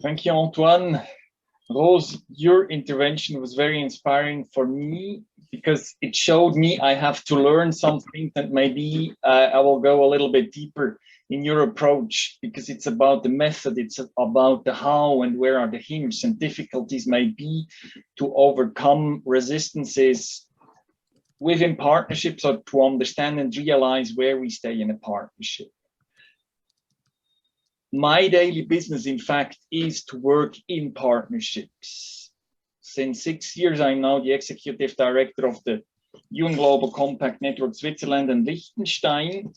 Thank you, Antoine. Rose, your intervention was very inspiring for me because it showed me I have to learn something that maybe I will go a little bit deeper in your approach, because it's about the method, it's about the how and where are the hindrances and difficulties may be to overcome resistances within partnerships, or to understand and realize where we stay in a partnership. My daily business, in fact, is to work in partnerships. Since 6 years, I'm now the executive director of the UN Global Compact Network Switzerland and Liechtenstein,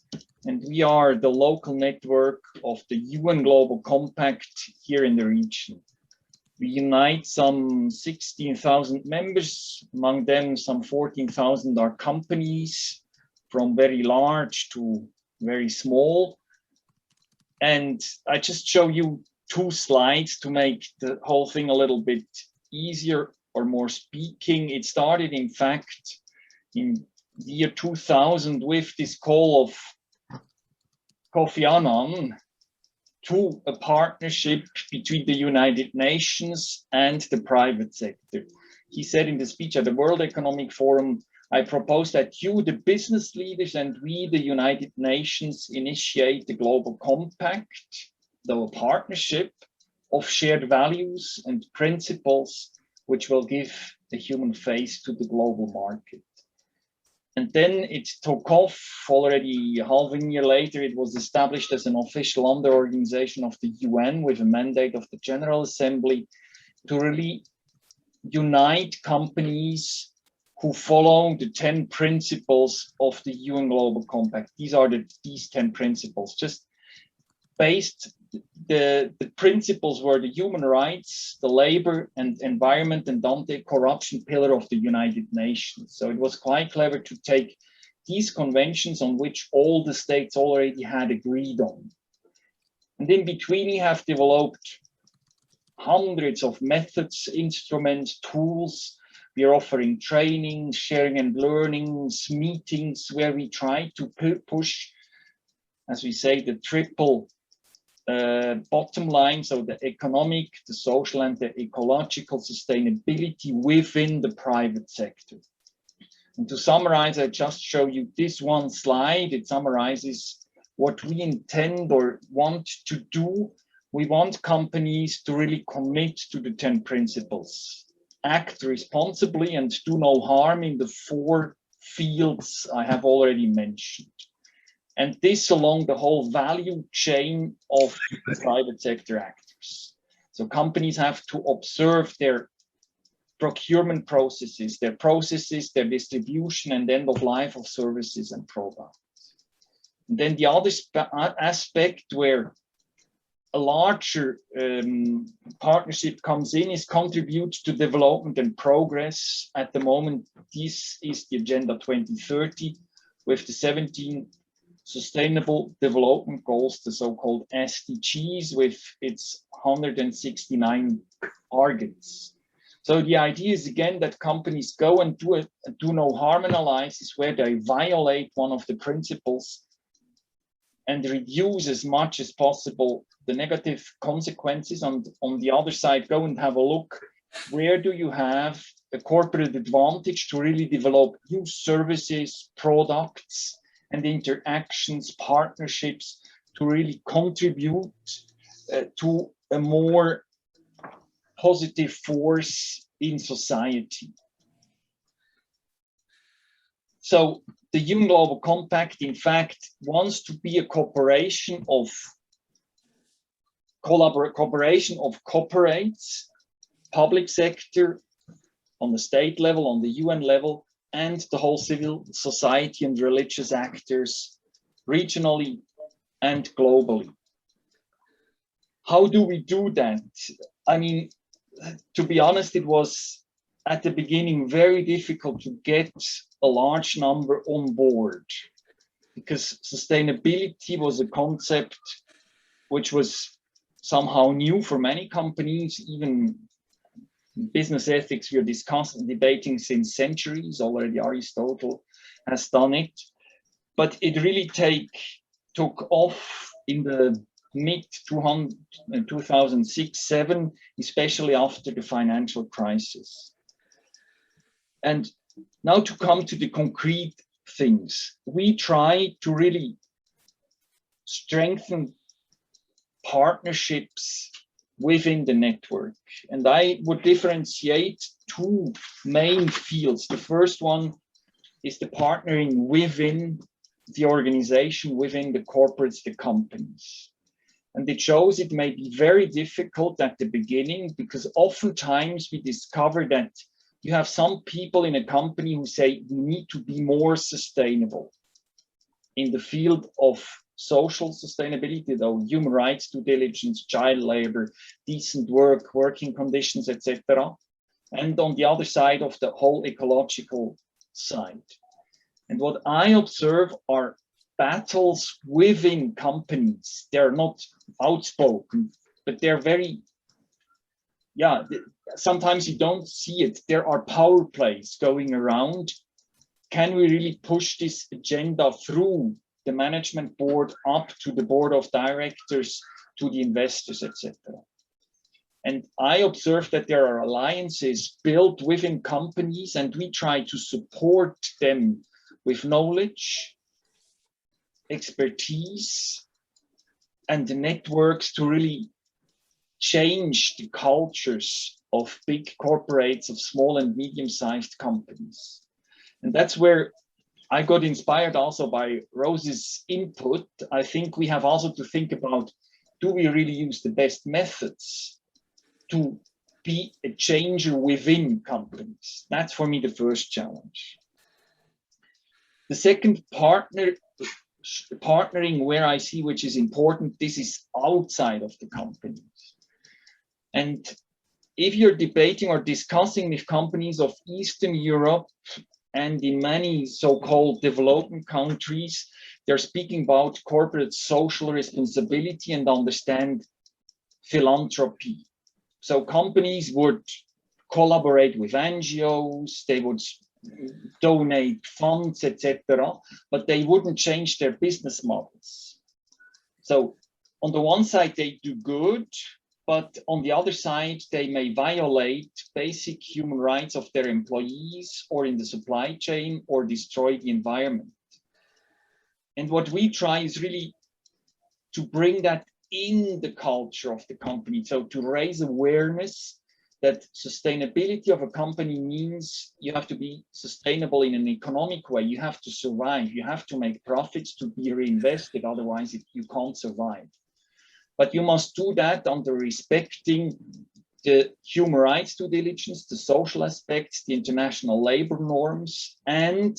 and we are the local network of the UN Global Compact here in the region. We unite some 16,000 members, among them some 14,000 are companies, from very large to very small. And I just show you 2 slides to make the whole thing a little bit easier or more speaking. It started, in fact, in the year 2000 with this call of Kofi Annan to a partnership between the United Nations and the private sector. He said in the speech at the World Economic Forum, I propose that you, the business leaders, and we, the United Nations, initiate the global compact, though a partnership of shared values and principles, which will give a human face to the global market. And then it took off. Already half a year later, it was established as an official under-organization of the UN with a mandate of the General Assembly to really unite companies who follow the 10 principles of the UN Global Compact. These are these 10 principles. Just based, the principles were the human rights, the labor and environment, and anti-corruption pillar of the United Nations. So it was quite clever to take these conventions on which all the states already had agreed on. And in between, we have developed hundreds of methods, instruments, tools. We are offering training, sharing and learnings, meetings where we try to push, as we say, the triple bottom line, so the economic, the social, and the ecological sustainability within the private sector. And to summarize, I just show you this one slide. It summarizes what we intend or want to do. We want companies to really commit to the 10 principles, act responsibly, and do no harm in the 4 fields I have already mentioned. And this along the whole value chain of the private sector actors. So companies have to observe their procurement processes, their distribution and end of life of services and products. And then the other aspect where a larger partnership comes in is contribute to development and progress. At the moment, this is the Agenda 2030 with the 17 Sustainable Development Goals, the so-called SDGs, with its 169 targets. So the idea is again that companies go and do no harm analysis where they violate one of the principles and reduce as much as possible the negative consequences. And on the other side, go and have a look, where do you have a corporate advantage to really develop new services, products, and interactions, partnerships to really contribute to a more positive force in society. So the UN Global Compact, in fact, wants to be a cooperation of corporates, public sector, on the state level, on the UN level, and the whole civil society and religious actors, regionally and globally. How do we do that? I mean, to be honest, it was at the beginning very difficult to get a large number on board, because sustainability was a concept which was somehow new for many companies. Even business ethics we are discussing, debating since centuries. Already Aristotle has done it, but it really took off in the mid 2006-7, especially after the financial crisis. And now to come to the concrete things, we try to really strengthen partnerships within the network. And I would differentiate two main fields. The first one is the partnering within the organization, within the corporates, the companies. And it shows it may be very difficult at the beginning, because oftentimes we discover that you have some people in a company who say we need to be more sustainable in the field of social sustainability, though human rights, due diligence, child labor, decent work, working conditions, etc. And on the other side of the whole ecological side. And what I observe are battles within companies. They're not outspoken, but they're very, yeah, sometimes you don't see it. There are power plays going around. Can we really push this agenda through the management board up to the board of directors, to the investors, etc.? And I observe that there are alliances built within companies, and we try to support them with knowledge, expertise, and the networks to really change the cultures of big corporates, of small and medium-sized companies. And that's where I got inspired also by Rose's input. I think we have also to think about, do we really use the best methods to be a changer within companies? That's for me the first challenge. The second, partnering where I see which is important, this is outside of the companies. And if you're debating or discussing with companies of Eastern Europe and in many so-called developing countries, they're speaking about corporate social responsibility and understand philanthropy. So companies would collaborate with NGOs, they would donate funds, etc., but they wouldn't change their business models. So on the one side, they do good, but on the other side, they may violate basic human rights of their employees or in the supply chain or destroy the environment. And what we try is really to bring that in the culture of the company. So to raise awareness that sustainability of a company means you have to be sustainable in an economic way. You have to survive. You have to make profits to be reinvested. Otherwise, you can't survive. But you must do that under respecting the human rights due diligence, the social aspects, the international labor norms, and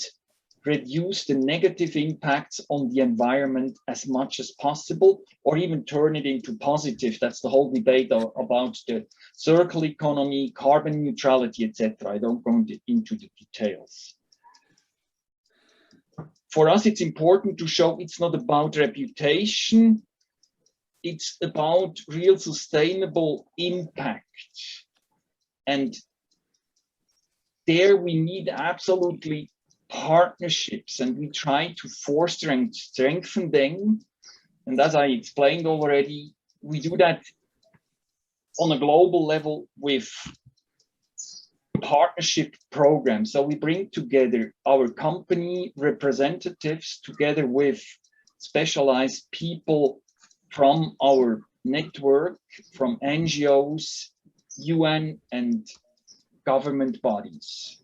reduce the negative impacts on the environment as much as possible, or even turn it into positive. That's the whole debate about the circular economy, carbon neutrality, etc. I don't go into the details. For us, it's important to show it's not about reputation, it's about real sustainable impact. And there we need absolutely partnerships, and we try to foster and strengthen them. And as I explained already, we do that on a global level with partnership programs. So we bring together our company representatives together with specialized people from our network, from NGOs, UN, and government bodies.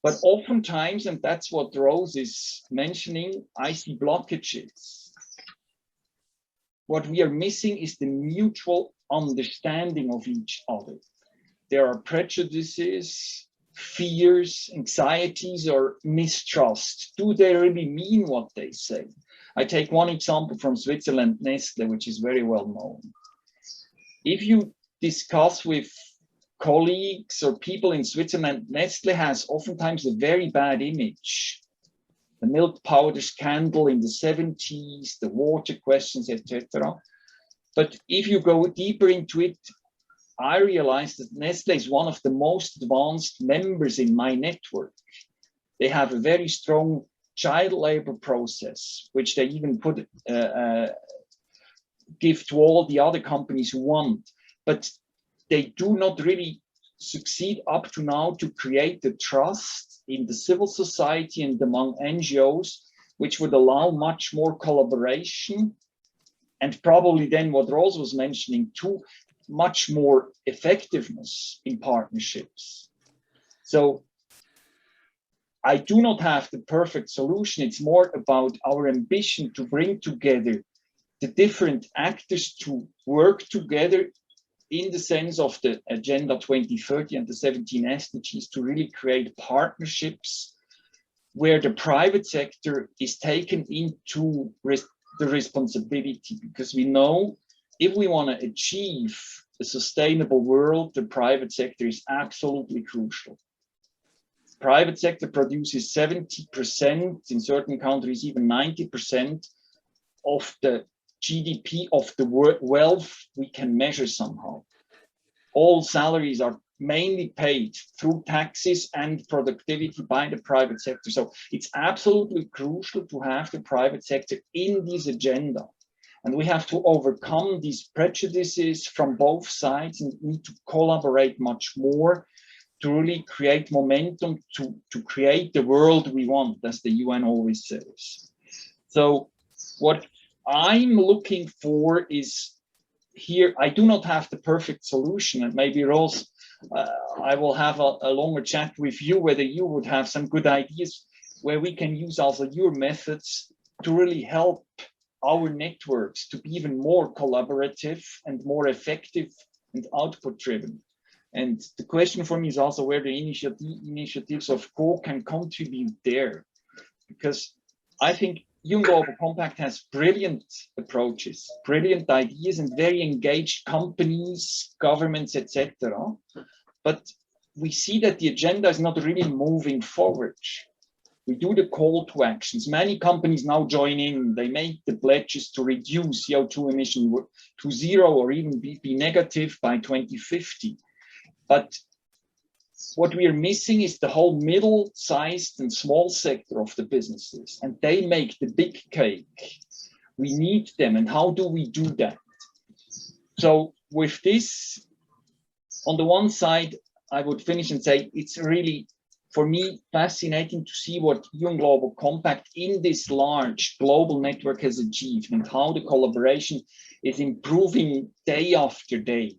But oftentimes, and that's what Rose is mentioning, I see blockages. What we are missing is the mutual understanding of each other. There are prejudices, fears, anxieties, or mistrust. Do they really mean what they say? I take one example from Switzerland, Nestle, which is very well known. If you discuss with colleagues or people in Switzerland, Nestle has oftentimes a very bad image. The milk powder scandal in the 70s, the water questions, etc. But if you go deeper into it, I realized that Nestle is one of the most advanced members in my network. They have a very strong child labor process, which they even put give to all the other companies who want, but they do not really succeed up to now to create the trust in the civil society and among NGOs, which would allow much more collaboration, and probably then what Rose was mentioning too, much more effectiveness in partnerships. So I do not have the perfect solution. It's more about our ambition to bring together the different actors to work together in the sense of the Agenda 2030 and the 17 SDGs to really create partnerships where the private sector is taken into the responsibility, because we know if we want to achieve a sustainable world, the private sector is absolutely crucial. Private sector produces 70%, in certain countries even 90% of the GDP of the wealth we can measure somehow. All salaries are mainly paid through taxes and productivity by the private sector. So it's absolutely crucial to have the private sector in this agenda. And we have to overcome these prejudices from both sides and need to collaborate much more to really create momentum to create the world we want, as the UN always says. So what I'm looking for is here, I do not have the perfect solution, and maybe Rose, I will have a longer chat with you, whether you would have some good ideas where we can use also your methods to really help our networks to be even more collaborative and more effective and output driven. And the question for me is also where the initiatives of Co can contribute there, because I think Young Global Compact has brilliant approaches, brilliant ideas, and very engaged companies, governments, etc. But we see that the agenda is not really moving forward. We do the call to actions. Many companies now join in. They make the pledges to reduce CO2 emission to zero or even be negative by 2050. But what we are missing is the whole middle-sized and small sector of the businesses, and they make the big cake. We need them, and how do we do that? So with this, on the one side, I would finish and say it's really, for me, fascinating to see what Young Global Compact in this large global network has achieved and how the collaboration is improving day after day.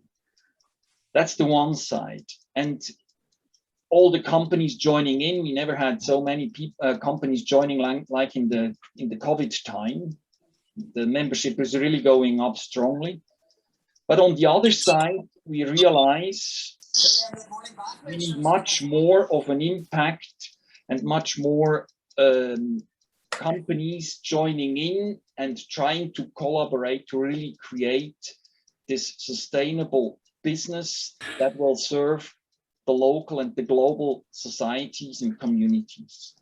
That's the one side. And all the companies joining in, we never had so many companies joining like in the COVID time. The membership is really going up strongly. But on the other side, we realize we need much more of an impact and much more companies joining in and trying to collaborate to really create this sustainable business that will serve the local and the global societies and communities.